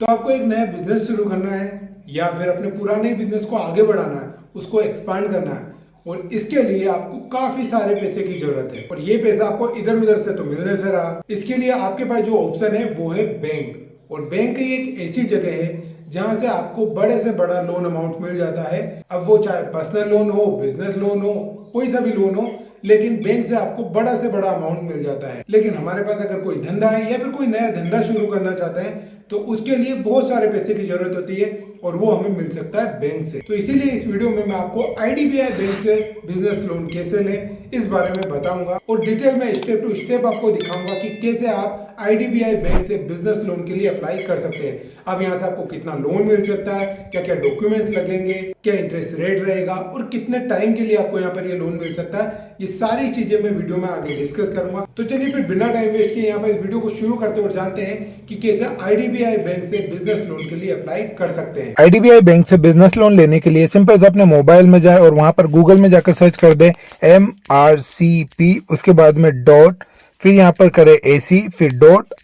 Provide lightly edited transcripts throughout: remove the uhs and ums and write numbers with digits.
तो आपको एक नया बिजनेस शुरू करना है या फिर अपने पुराने बिजनेस को आगे बढ़ाना है, उसको एक्सपांड करना है, और इसके लिए आपको काफी सारे पैसे की जरूरत है। और ये पैसा आपको इधर उधर से तो मिलने से रहा। इसके लिए आपके पास जो ऑप्शन है वो है बैंक। और बैंक एक ऐसी जगह है जहां से आपको बड़े से बड़ा लोन अमाउंट मिल जाता है। अब वो चाहे पर्सनल लोन हो, बिजनेस लोन हो, कोई सा भी लोन हो, लेकिन बैंक से आपको बड़ा से बड़ा अमाउंट मिल जाता है। लेकिन हमारे पास अगर कोई धंधा है या फिर कोई नया धंधा शुरू करना चाहते हैं तो उसके लिए बहुत सारे पैसे की जरूरत होती है, और वो हमें मिल सकता है बैंक से। तो इसीलिए इस वीडियो में मैं आपको आईडीबीआई बैंक से बिजनेस लोन कैसे लें इस बारे में बताऊंगा, और डिटेल में स्टेप टू स्टेप आपको दिखाऊंगा कि कैसे आप आईडीबीआई बैंक से बिजनेस लोन के लिए अप्लाई कर सकते हैं। अब यहाँ से आपको कितना लोन मिल सकता है, क्या क्या डॉक्यूमेंट्स लगेंगे, क्या इंटरेस्ट रेट रहेगा, और कितने टाइम के लिए आपको यहाँ पर ये लोन मिल सकता है, ये सारी चीजें मैं वीडियो में आगे डिस्कस करूंगा। तो चलिए फिर बिना टाइम वेस्ट किए यहाँ पर इस वीडियो को शुरू करते और जानते हैं कि कैसे आईडीबीआई बैंक से बिजनेस लोन के लिए अप्लाई कर सकते हैं। आईडीबीआई बैंक से बिजनेस लोन लेने के लिए सिंपल से अपने मोबाइल में जाए और वहां पर गूगल में जाकर सर्च कर दें MRCP, उसके बाद में डॉट, फिर यहाँ पर करें AC, फिर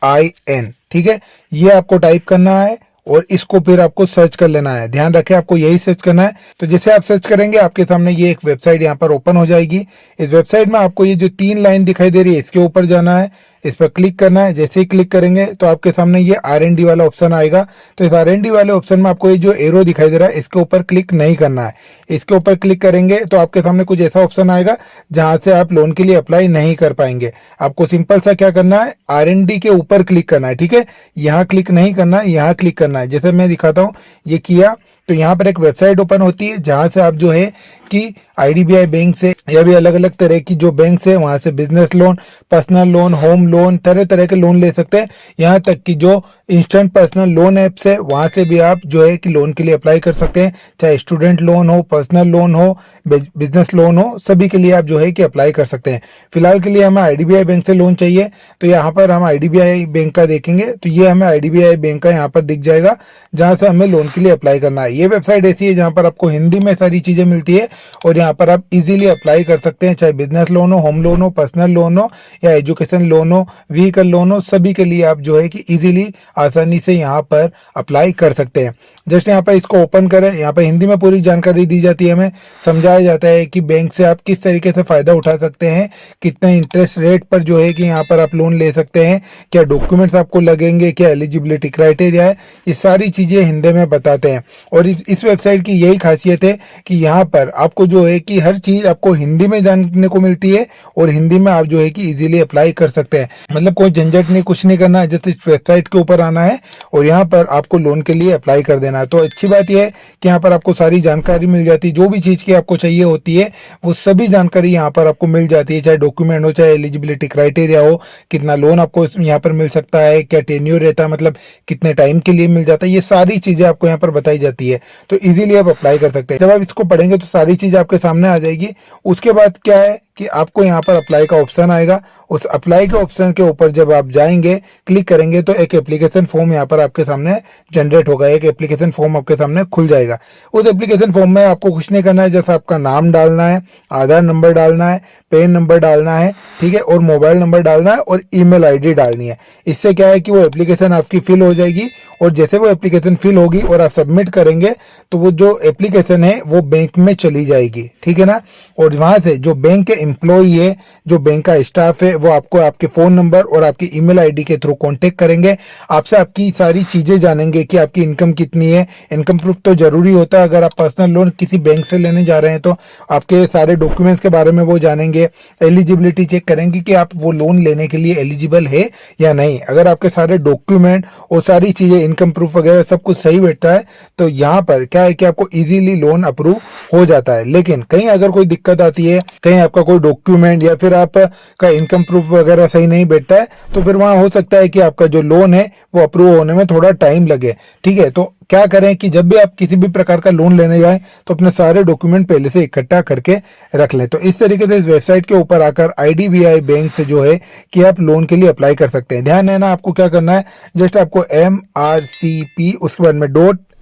.IN। ठीक है, ये आपको टाइप करना है और इसको फिर आपको सर्च कर लेना है। ध्यान रखें, आपको यही सर्च करना है। तो जैसे आप सर्च करेंगे आपके सामने ये एक वेबसाइट यहाँ पर ओपन हो जाएगी। इस वेबसाइट में आपको ये जो 3 लाइन दिखाई दे रही है इसके ऊपर जाना है, इस पर क्लिक करना है। जैसे ही क्लिक करेंगे तो आपके सामने ये R&D वाला ऑप्शन आएगा। तो इस R&D वाले ऑप्शन में आपको ये जो एरो दिखाई दे रहा है इसके ऊपर क्लिक नहीं करना है। इसके ऊपर क्लिक करेंगे तो आपके सामने कुछ ऐसा ऑप्शन आएगा जहां से आप लोन के लिए अप्लाई नहीं कर पाएंगे। आपको सिंपल सा क्या करना है, R&D के ऊपर क्लिक करना है। ठीक है, यहाँ क्लिक नहीं करना है, यहाँ क्लिक करना है। जैसे मैं दिखाता हूँ, ये किया तो यहाँ पर एक वेबसाइट ओपन होती है जहां से आप जो है कि आईडीबीआई बैंक से या भी अलग अलग तरह की जो बैंक से वहां से business loan, personal loan, home loan, तरह तरह के लोन ले सकते हैं। यहाँ तक कि जो इंस्टेंट पर्सनल लोन ऐप्स है वहां से भी आप जो है कि लोन के लिए अप्लाई कर सकते हैं। चाहे स्टूडेंट लोन हो, पर्सनल लोन हो, बिजनेस लोन हो, सभी के लिए आप जो है कि अप्लाई कर सकते हैं। फिलहाल के लिए हमें आईडीबीआई बैंक से लोन चाहिए, तो यहाँ पर हम आईडीबीआई बैंक का देखेंगे तो ये हमें आईडीबीआई बैंक का यहाँ पर दिख जाएगा जहां से हमें लोन के लिए अप्लाई करना है। ये वेबसाइट ऐसी है जहां पर आपको हिंदी में सारी चीजें मिलती है और यहाँ पर आप इजीली अप्लाई कर सकते हैं। चाहे बिजनेस लोन हो, होम लोन हो, पर्सनल लोन हो या एजुकेशन लोन हो, व्हीकल लोन हो, सभी के लिए आप जो है कि इजीली आसानी से यहाँ पर अप्लाई कर सकते हैं। जस्ट यहाँ पर इसको ओपन करें, यहाँ पर हिंदी में पूरी जानकारी दी जाती है, हमें समझाया जाता है कि बैंक से आप किस तरीके से फायदा उठा सकते हैं, कितने इंटरेस्ट रेट पर जो है कि यहाँ पर आप लोन ले सकते हैं, क्या डॉक्यूमेंट्स आपको लगेंगे, क्या एलिजिबिलिटी क्राइटेरिया है, ये सारी चीजें हिंदी में बताते हैं। और इस वेबसाइट की यही खासियत है कि यहाँ पर आपको जो है कि हर चीज आपको हिंदी में जानने को मिलती है और हिंदी में आप जो है कि इजीली अप्लाई कर सकते हैं। मतलब कोई झंझट नहीं, कुछ नहीं करना है, जस्ट इस वेबसाइट के ऊपर आना है और यहाँ पर आपको लोन के लिए अप्लाई कर देना है। तो अच्छी बात यह है कि यहाँ पर आपको सारी जानकारी मिल जाती है, जो भी चीज की आपको चाहिए होती है वो सभी जानकारी यहाँ पर आपको मिल जाती है। चाहे डॉक्यूमेंट हो, चाहे एलिजिबिलिटी क्राइटेरिया हो, कितना लोन आपको यहाँ पर मिल सकता है, क्या टेन्योर रहता है, मतलब कितने टाइम के लिए मिल जाता है, ये सारी चीजें आपको यहाँ पर बताई जाती है। तो इजीली आप अप्लाई कर सकते हैं। जब आप इसको पढ़ेंगे तो सारी चीजें आपके सामने आ जाएगी। उसके बाद क्या है कि आपको यहाँ पर अप्लाई का ऑप्शन आएगा। उस अप्लाई के ऑप्शन के ऊपर जब आप जाएंगे, क्लिक करेंगे तो एक एप्लीकेशन फॉर्म यहाँ पर आपके सामने जनरेट होगा, एक एप्लीकेशन फॉर्म आपके सामने खुल जाएगा। उस एप्लीकेशन फॉर्म में आपको कुछ नहीं करना है, जैसे आपका नाम डालना है, आधार नंबर डालना है, पैन नंबर डालना है, ठीक है, और मोबाइल नंबर डालना है और ईमेल आईडी डालनी है। इससे क्या है कि वो एप्लीकेशन आपकी फिल हो जाएगी और जैसे वो एप्लीकेशन फिल होगी और आप सबमिट करेंगे तो वो जो एप्लीकेशन है वो बैंक में चली जाएगी। ठीक है ना, और वहां से जो बैंक के एम्प्लॉई है, जो बैंक का स्टाफ है, वो आपको आपके फोन नंबर और आपकी ईमेल आईडी के थ्रू कांटेक्ट करेंगे, आपसे आपकी सारी चीजें जानेंगे कि आपकी इनकम कितनी है। इनकम प्रूफ तो जरूरी होता है, अगर आप पर्सनल लोन किसी बैंक से लेने जा रहे हैं तो आपके सारे डॉक्यूमेंट्स के बारे में वो जानेंगे। एलिजिबिलिटी चेक करेंगे कि आप वो लोन लेने के लिए एलिजिबल है या नहीं। अगर आपके सारे डॉक्यूमेंट और सारी चीजें, इनकम प्रूफ वगैरह सब कुछ सही बैठता है तो यहाँ पर क्या है कि आपको इजीली लोन अप्रूव हो जाता है। लेकिन कहीं अगर कोई दिक्कत आती है, कहीं आपका कोई डॉक्यूमेंट या फिर आपका इनकम प्रूफ वगैरह सही नहीं बैठता है तो फिर वहां हो सकता है कि आपका जो लोन है वो अप्रूव होने में थोड़ा टाइम लगे। ठीक है, तो क्या करें कि जब भी आप किसी भी प्रकार का लोन लेने जाएं तो अपने सारे डॉक्यूमेंट पहले से इकट्ठा करके रख लें। तो इस तरीके से इस वेबसाइट के ऊपर आकर आईडीबीआई बैंक से जो है कि आप लोन के लिए अप्लाई कर सकते हैं। ध्यान है ना, आपको क्या करना है, जस्ट आपको MRCP उसके बाद में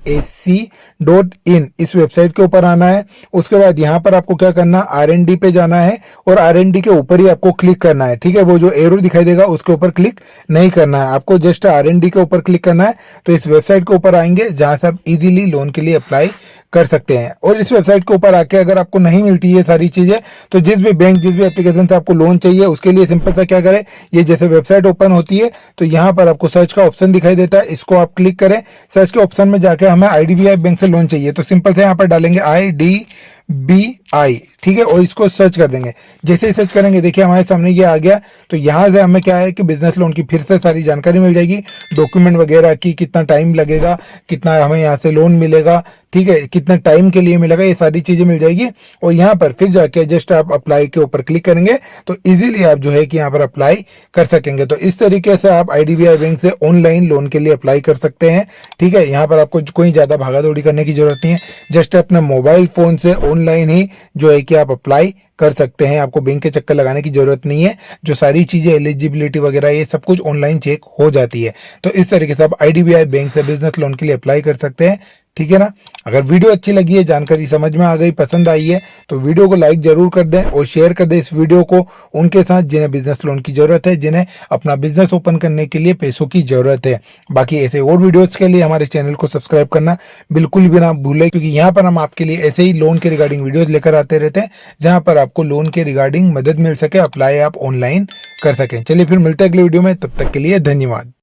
.ac.in इस वेबसाइट के ऊपर आना है। उसके बाद यहाँ पर आपको क्या करना, R&D पे जाना है और R&D के ऊपर ही आपको क्लिक करना है। ठीक है, वो जो एरो दिखाई देगा उसके ऊपर क्लिक नहीं करना है, आपको जस्ट R&D के ऊपर क्लिक करना है। तो इस वेबसाइट के ऊपर आएंगे जहां से आप इजीली लोन के लिए अप्लाई कर सकते हैं। और इस वेबसाइट के ऊपर आके अगर आपको नहीं मिलती ये सारी चीजें, तो जिस भी बैंक जिस भी एप्लीकेशन से आपको लोन चाहिए उसके लिए सिंपल सा क्या करें, ये जैसे वेबसाइट ओपन होती है तो यहाँ पर आपको सर्च का ऑप्शन दिखाई देता है, इसको आप क्लिक करें। सर्च के ऑप्शन में जाके हमें IDBI बैंक से लोन चाहिए तो सिंपल से यहाँ पर डालेंगे IDBI, ठीक है, और इसको सर्च कर देंगे। जैसे ही सर्च करेंगे देखिए हमारे सामने ये आ गया। तो यहाँ से हमें क्या है कि बिजनेस लोन की फिर से सारी जानकारी मिल जाएगी, डॉक्यूमेंट वगैरह की, कितना टाइम लगेगा, कितना हमें यहाँ से लोन मिलेगा, ठीक है, कितने टाइम के लिए मिलेगा, ये सारी चीजें मिल जाएगी। और यहाँ पर फिर जाके जस्ट आप अप्लाई के ऊपर क्लिक करेंगे तो इजीली आप जो है कि यहाँ पर अप्लाई कर सकेंगे। तो इस तरीके से आप IDBI बैंक से ऑनलाइन लोन के लिए अप्लाई कर सकते हैं। ठीक है, यहाँ पर आपको कोई ज्यादा भागा दौड़ी करने की जरूरत नहीं है, जस्ट अपने मोबाइल फोन से ऑनलाइन ही जो है कि आप अप्लाई कर सकते हैं। आपको बैंक के चक्कर लगाने की जरूरत नहीं है, जो सारी चीजें एलिजिबिलिटी वगैरह ये सब कुछ ऑनलाइन चेक हो जाती है। तो इस तरीके से आप IDBI बैंक से बिजनेस लोन के लिए अप्लाई कर सकते हैं। ठीक है ना, अगर वीडियो अच्छी लगी है, जानकारी समझ में आ गई, पसंद आई है तो वीडियो को लाइक जरूर कर दें और शेयर कर दें इस वीडियो को उनके साथ जिन्हें बिजनेस लोन की जरूरत है, जिन्हें अपना बिजनेस ओपन करने के लिए पैसों की जरूरत है। बाकी ऐसे और वीडियोस के लिए हमारे चैनल को सब्सक्राइब करना बिल्कुल भी ना भूलें, क्योंकि यहाँ पर हम आपके लिए ऐसे ही लोन के रिगार्डिंग वीडियोस लेकर आते रहते हैं जहां पर आपको लोन के रिगार्डिंग मदद मिल सके, अप्लाई आप ऑनलाइन कर सकें। चलिए फिर मिलते हैं अगले वीडियो में, तब तक के लिए धन्यवाद।